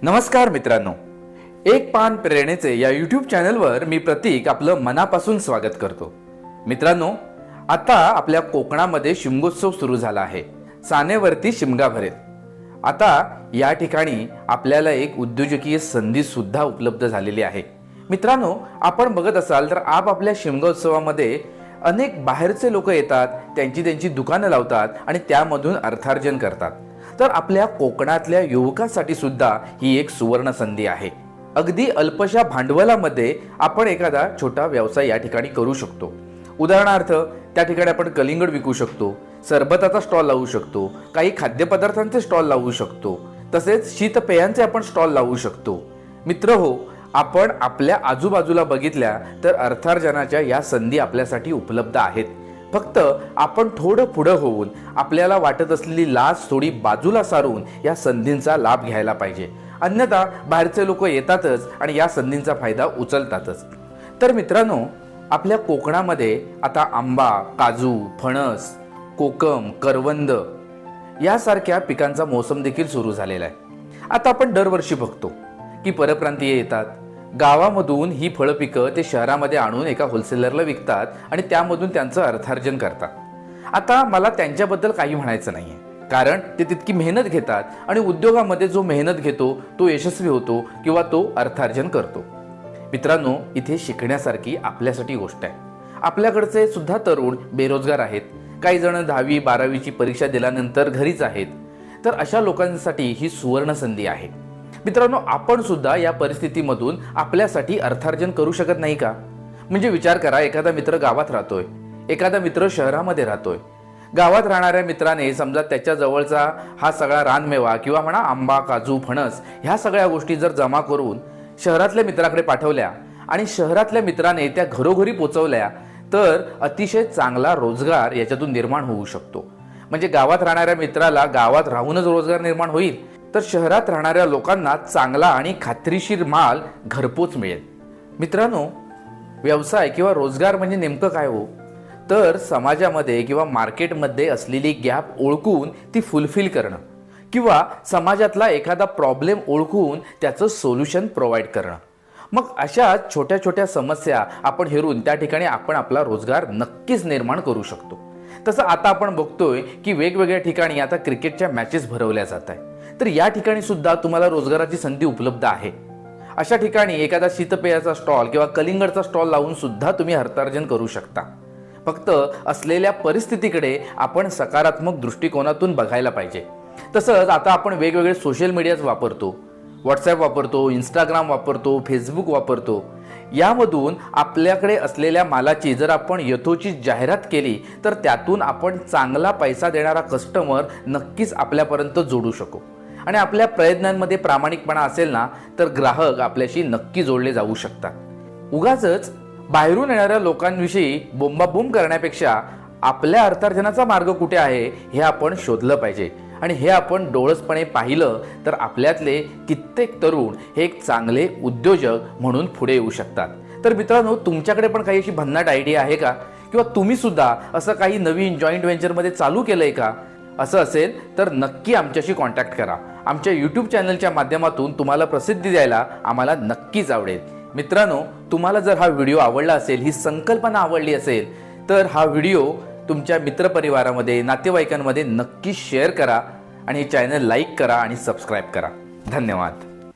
नमस्कार मित्रांनो, एक पान प्रेरणेचे या यूट्यूब चॅनलवर मी प्रतीक आपलं मनापासून स्वागत करतो। मित्रांनो, आता आपल्या कोकणामध्ये शिमगोत्सव सुरू झाला आहे। सानेवरती शिमगा भरेल। आता या ठिकाणी आपल्याला एक उद्योजकीय संधी सुद्धा उपलब्ध झालेली आहे। मित्रांनो, आपण बघत असाल तर आपल्या शिमगोत्सवामध्ये अनेक बाहेरचे लोक येतात, त्यांची दुकानं लावतात आणि त्यामधून अर्थार्जन करतात। तर आपल्या कोकणातल्या युवकांसाठी सुद्धा ही एक सुवर्ण संधी आहे। अगदी अल्पशा भांडवलामध्ये आपण एखादा छोटा व्यवसाय या ठिकाणी करू शकतो। उदाहरणार्थ, त्या ठिकाणी आपण कलिंगड विकू शकतो, सरबताचा स्टॉल लावू शकतो, काही खाद्यपदार्थांचे स्टॉल लावू शकतो, तसेच शीतपेयांचे आपण स्टॉल लावू शकतो। मित्रहो, आपण आपल्या आजूबाजूला बघितल्या तर अर्थार्जनाच्या या संधी आपल्यासाठी उपलब्ध आहेत। फक्त आपण थोडं पुढे होऊन आपल्याला वाटत असलेली लाज थोडी बाजूला सारून या संधींचा लाभ घ्यायला पाहिजे। अन्यथा बाहेरचे लोक येतातच आणि या संधींचा फायदा उचलतातच। तर मित्रांनो, आपल्या कोकणामध्ये आता आंबा, काजू, फणस, कोकम, करवंद यासारख्या पिकांचा मोसम देखील सुरू झालेला आहे। आता आपण दरवर्षी बघतो की परप्रांतीय येतात, गावामधून ही फळ पिकं ते शहरामध्ये आणून एका होलसेलरला विकतात आणि त्यामधून त्यांचं अर्थार्जन करतात। आता मला त्यांच्याबद्दल काही म्हणायचं नाहीये, कारण ते तितकी मेहनत घेतात आणि उद्योगामध्ये जो मेहनत घेतो तो यशस्वी होतो किंवा तो अर्थार्जन करतो। मित्रांनो, इथे शिकण्यासारखी आपल्यासाठी गोष्ट आहे। आपल्याकडचे सुद्धा तरुण बेरोजगार आहेत, काही जण 10वी 12वीची परीक्षा दिल्यानंतर घरीच आहेत। तर अशा लोकांसाठी ही सुवर्ण संधी आहे। मित्रांनो, आपण सुद्धा या परिस्थितीमधून आपल्यासाठी अर्थार्जन करू शकत नाही का? म्हणजे विचार करा, एखादा मित्र गावात राहतोय, एखादा मित्र शहरामध्ये राहतोय। गावात राहणाऱ्या मित्राने समजा त्याच्या जवळचा हा सगळा रानमेवा किंवा म्हणा आंबा, काजू, फणस ह्या सगळ्या गोष्टी जर जमा करून शहरातल्या मित्राकडे पाठवल्या आणि शहरातल्या मित्राने त्या घरोघरी पोचवल्या तर अतिशय चांगला रोजगार याच्यातून निर्माण होऊ शकतो। म्हणजे गावात राहणाऱ्या मित्राला गावात राहूनच रोजगार निर्माण होईल, तर शहरात राहणाऱ्या लोकांना चांगला आणि खात्रीशीर माल घरपोच मिळेल। मित्रांनो, व्यवसाय किंवा रोजगार म्हणजे नेमकं काय हो? तर समाजामध्ये किंवा मार्केटमध्ये असलेली गॅप ओळखून ती फुलफिल करणं किंवा समाजातला एखादा प्रॉब्लेम ओळखून त्याचं सोल्युशन प्रोव्हाइड करणं। मग अशा छोट्या छोट्या समस्या आपण हेरून त्या ठिकाणी आपण आपला रोजगार नक्कीच निर्माण करू शकतो। तसं आता आपण बघतोय की वेगवेगळ्या ठिकाणी आता क्रिकेटच्या मॅचेस भरवल्या जात आहेत। तर या ठिकाणी सुद्धा तुम्हाला रोजगाराची संधी उपलब्ध आहे। अशा ठिकाणी एखादा शीतपेयाचा स्टॉल किंवा कलिंगडचा स्टॉल लावून सुद्धा तुम्ही अर्थार्जन करू शकता। फक्त असलेल्या परिस्थितीकडे आपण सकारात्मक दृष्टिकोनातून बघायला पाहिजे। तसंच आता आपण वेगवेगळे सोशल मीडियाज वापरतो, व्हॉट्सॲप वापरतो, इंस्टाग्राम वापरतो, फेसबुक वापरतो। यामधून आपल्याकडे असलेल्या मालाची जर आपण यथोचित जाहिरात केली तर त्यातून आपण चांगला पैसा देणारा कस्टमर नक्कीच आपल्यापर्यंत जोडू शकू आणि आपल्या प्रयत्नांमध्ये प्रामाणिकपणा असेल ना तर ग्राहक आपल्याशी नक्की जोडले जाऊ शकतात। उगाचच बाहेरून येणाऱ्या लोकांविषयी बोंबाबोंब करण्यापेक्षा आपल्या अर्थार्जनाचा मार्ग कुठे आहे हे आपण शोधलं पाहिजे आणि हे आपण डोळसपणे पाहिलं तर आपल्यातले कित्येक तरुण हे एक चांगले उद्योजक म्हणून पुढे येऊ शकतात। तर मित्रांनो, तुमच्याकडे पण काही अशी भन्नाट आयडिया आहे का? किंवा तुम्ही सुद्धा असं काही नवीन जॉईंट व्हेंचरमध्ये चालू केलंय का? असं असेल तर नक्की आमच्याशी कॉन्टॅक्ट करा। आमच्या यूट्यूब चॅनलच्या माध्यमातून तुम्हाला प्रसिद्धी द्यायला आम्हाला नक्कीच आवडेल। मित्रांनो, तुम्हाला जर हा व्हिडिओ आवडला असेल, ही संकल्पना आवडली असेल तर हा व्हिडिओ तुमच्या मित्रपरिवारामध्ये, नातेवाईकांमध्ये नक्की शेअर करा आणि चॅनल लाईक करा आणि सबस्क्राईब करा। धन्यवाद।